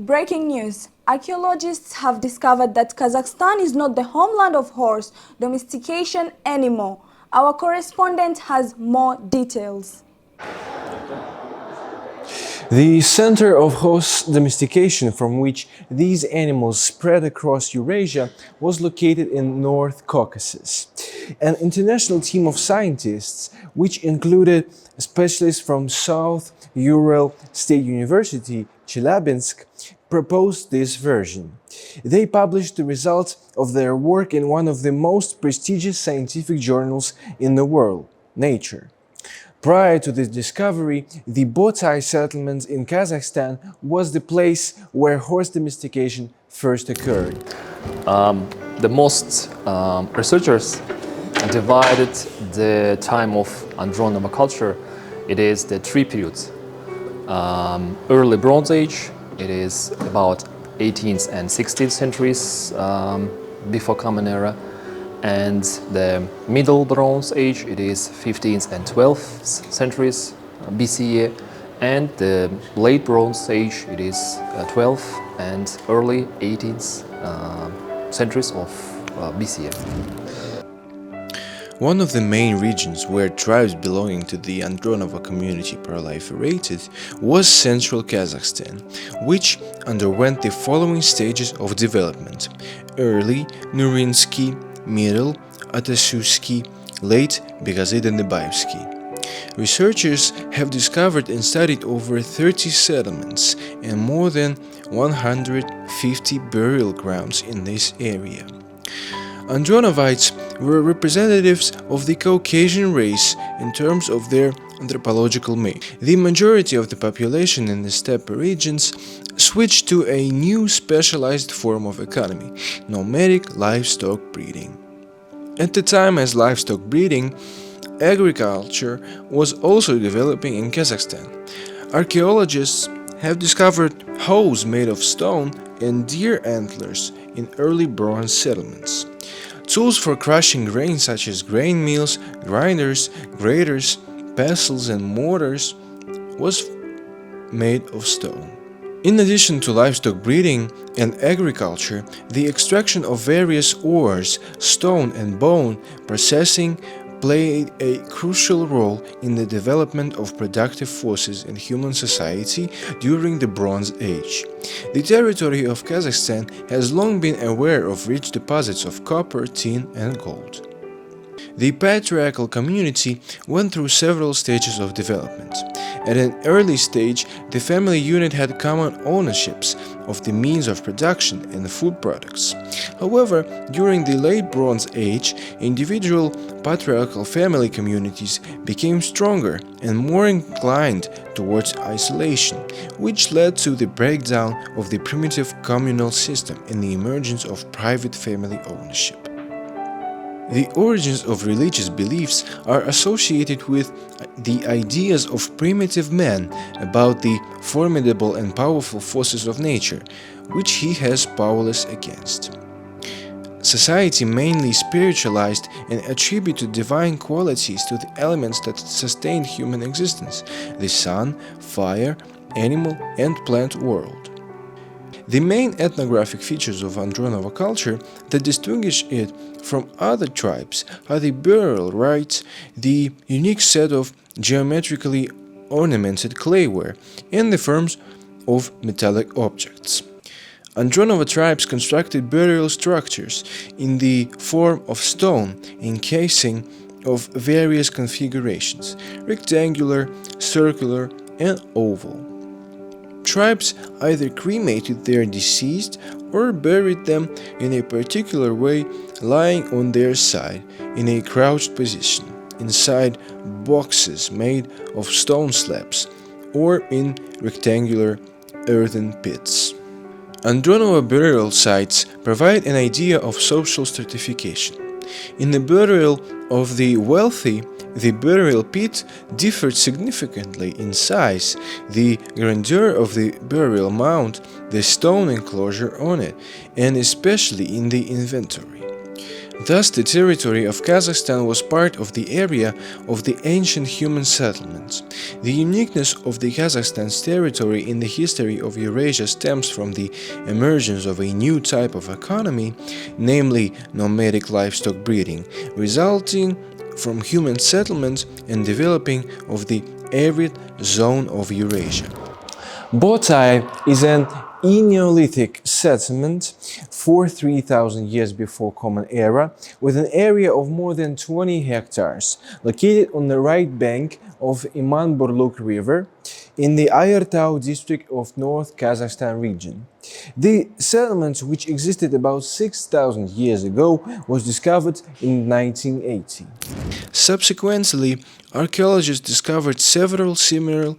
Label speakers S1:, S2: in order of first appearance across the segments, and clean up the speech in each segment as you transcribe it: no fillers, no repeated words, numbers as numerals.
S1: Breaking news. Archaeologists have discovered that Kazakhstan is not the homeland of horse domestication anymore. Our correspondent has more details.
S2: The center of horse domestication from which these animals spread across Eurasia was located in North Caucasus. An international team of scientists, which included specialists from South Ural State University, Chelyabinsk, proposed this version. They published the results of their work in one of the most prestigious scientific journals in the world, Nature. Prior to this discovery, the Botai settlement in Kazakhstan was the place where horse domestication first occurred.
S3: The most researchers divided the time of Andronova culture. It is the three periods. Early Bronze Age, it is about 18th and 16th centuries before Common Era. And the Middle Bronze Age, it is 15th and 12th centuries BCE, and the Late Bronze Age, it is 12th and early 18th centuries of BCE.
S2: One of the main regions where tribes belonging to the Andronova community proliferated was central Kazakhstan, which underwent the following stages of development: early Nurinsky, middle Atasusky, late Begazid-Nebaevsky. Researchers have discovered and studied over 30 settlements and more than 150 burial grounds in this area. Andronovites were representatives of the Caucasian race in terms of their anthropological make. The majority of the population in the steppe regions switched to a new specialized form of economy, nomadic livestock breeding. At the time as livestock breeding, agriculture was also developing in Kazakhstan. Archaeologists have discovered hoes made of stone and deer antlers in early bronze settlements. Tools for crushing grain such as grain mills, grinders, graters, pestles and mortars was made of stone. In addition to livestock breeding and agriculture, the extraction of various ores, stone and bone processing played a crucial role in the development of productive forces in human society during the Bronze Age. The territory of Kazakhstan has long been aware of rich deposits of copper, tin and gold. The patriarchal community went through several stages of development. At an early stage, the family unit had common ownerships of the means of production and food products. However, during the late Bronze Age, individual patriarchal family communities became stronger and more inclined towards isolation, which led to the breakdown of the primitive communal system and the emergence of private family ownership. The origins of religious beliefs are associated with the ideas of primitive man about the formidable and powerful forces of nature, which he has powerless against. Society mainly spiritualized and attributed divine qualities to the elements that sustained human existence: the sun, fire, animal and plant world. The main ethnographic features of Andronova culture that distinguish it from other tribes are the burial rites, the unique set of geometrically ornamented clayware, and the forms of metallic objects. Andronova tribes constructed burial structures in the form of stone encasing of various configurations: rectangular, circular, and oval. Tribes either cremated their deceased or buried them in a particular way, lying on their side in a crouched position, inside boxes made of stone slabs or in rectangular earthen pits. Andronova burial sites provide an idea of social stratification. In the burial of the wealthy, the burial pit differed significantly in size, the grandeur of the burial mound, the stone enclosure on it, and especially in the inventory. Thus, the territory of Kazakhstan was part of the area of the ancient human settlements. The uniqueness of the Kazakhstan's territory in the history of Eurasia stems from the emergence of a new type of economy, namely nomadic livestock breeding, resulting from human settlements and developing of the arid zone of Eurasia. Botai is an Neolithic settlement for 3,000 years before Common Era, with an area of more than 20 hectares, located on the right bank of Iman-Burluk River in the Ayertau district of North Kazakhstan region. The settlement, which existed about 6,000 years ago, was discovered in 1980. Subsequently, archaeologists discovered several similar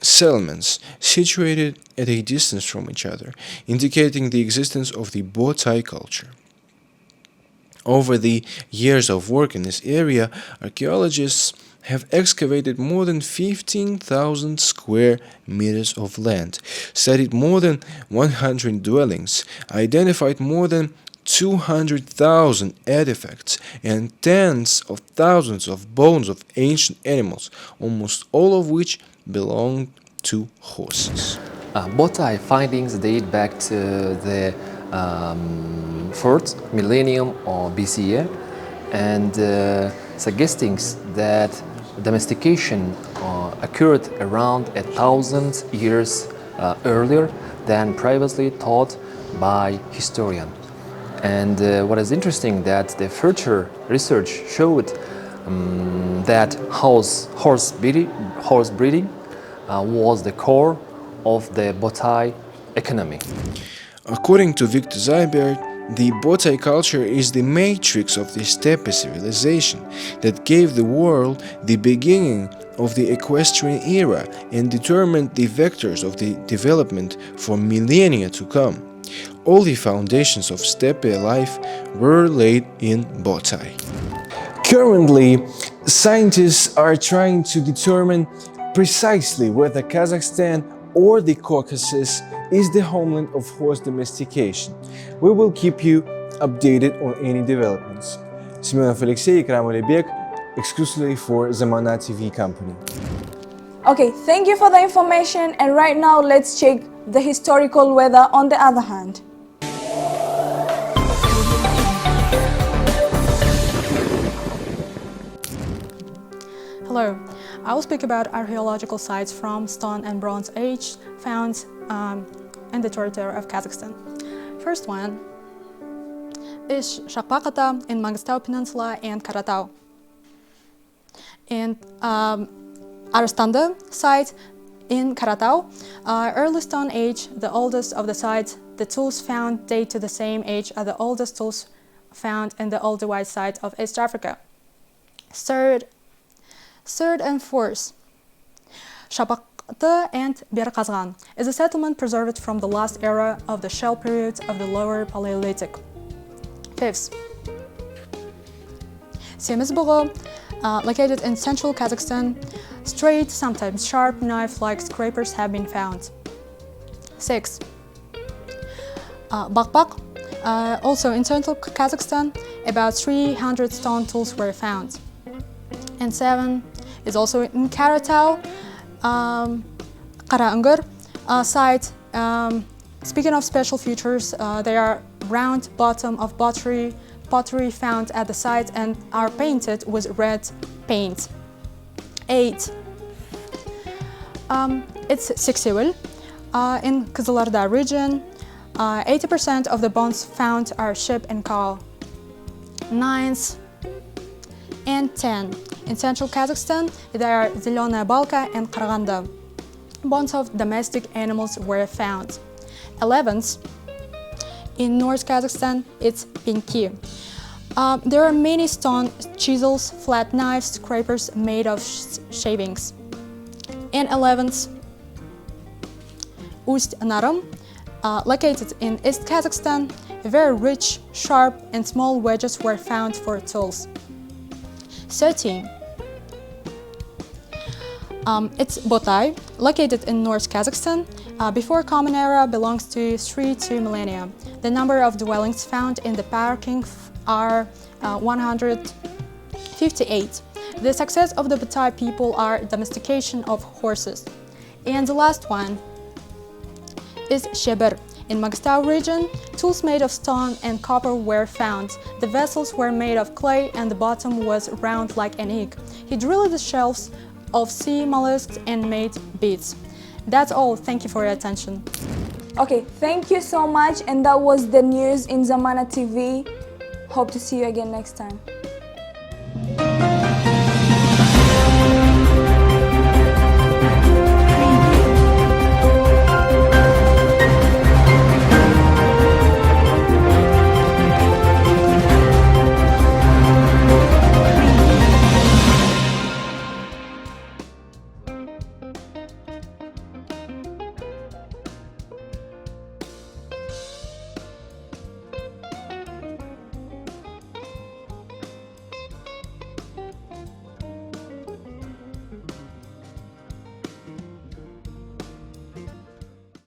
S2: settlements situated at a distance from each other, indicating the existence of the Botai culture. Over the years of work in this area, archaeologists have excavated more than 15,000 square meters of land, studied more than 100 dwellings, identified more than 200,000 artifacts, and tens of thousands of bones of ancient animals, almost all of which belonged to horses.
S3: Botai findings date back to the 4th millennium or BCE, and suggesting that domestication occurred around 1,000 years earlier than previously thought by historians. And what is interesting that the further research showed that horse breeding was the core of the Botai economy.
S2: According to Victor Zybert, the Botai culture is the matrix of the steppe civilization that gave the world the beginning of the equestrian era and determined the vectors of the development for millennia to come. All the foundations of steppe life were laid in Botai. Currently, scientists are trying to determine precisely whether Kazakhstan or the Caucasus is the homeland of horse domestication. We will keep you updated on any developments. Semenov Alexey, Ikram Alibek, exclusively for Zamana TV company.
S1: Okay, thank you for the information, and right now let's check the historical weather on the other hand.
S4: Hello, I will speak about archaeological sites from Stone and Bronze Age found in the territory of Kazakhstan. First one is Shaqpaqata in Mangistau Peninsula and Karatau. And Arastanda site in Karatau, early Stone Age, the oldest of the sites. The tools found date to the same age as the oldest tools found in the Old White site of East Africa. Third and fourth, Shaqpaqata and Berqazgan is a settlement preserved from the last era of the shell period of the Lower Paleolithic. Fifth, Semizbogo, located in central Kazakhstan. Straight, sometimes sharp, knife-like scrapers have been found. Sixth, Bakbak, also in central Kazakhstan, about 300 stone tools were found. And seven is also in Karatau, Karaungur site. Speaking of special features, they are round bottom of pottery found at the site and are painted with red paint. 8. It's Siksivil in Kızıldağ region. 80% of the bones found are sheep and cow. 9 and 10. In central Kazakhstan, there are Zelyonaya Balka and Karaganda. Bones of domestic animals were found. 11. In North Kazakhstan, it's Pinki. There are many stone chisels, flat knives, scrapers made of shavings. And 11th, Ust-Narum, located in East Kazakhstan, very rich, sharp, and small wedges were found for tools. 13. It's Botai, located in North Kazakhstan. Before Common Era belongs to 3 millennia. The number of dwellings found in the parking are 158. The success of the Botai people are domestication of horses. And the last one is Sheber. In Mangstau region, tools made of stone and copper were found. The vessels were made of clay and the bottom was round like an egg. He drilled the shells of sea mollusks and made beads. That's all. Thank you for your attention.
S1: Okay, thank you so much, and that was the news in Zamana TV. Hope to see you again next time.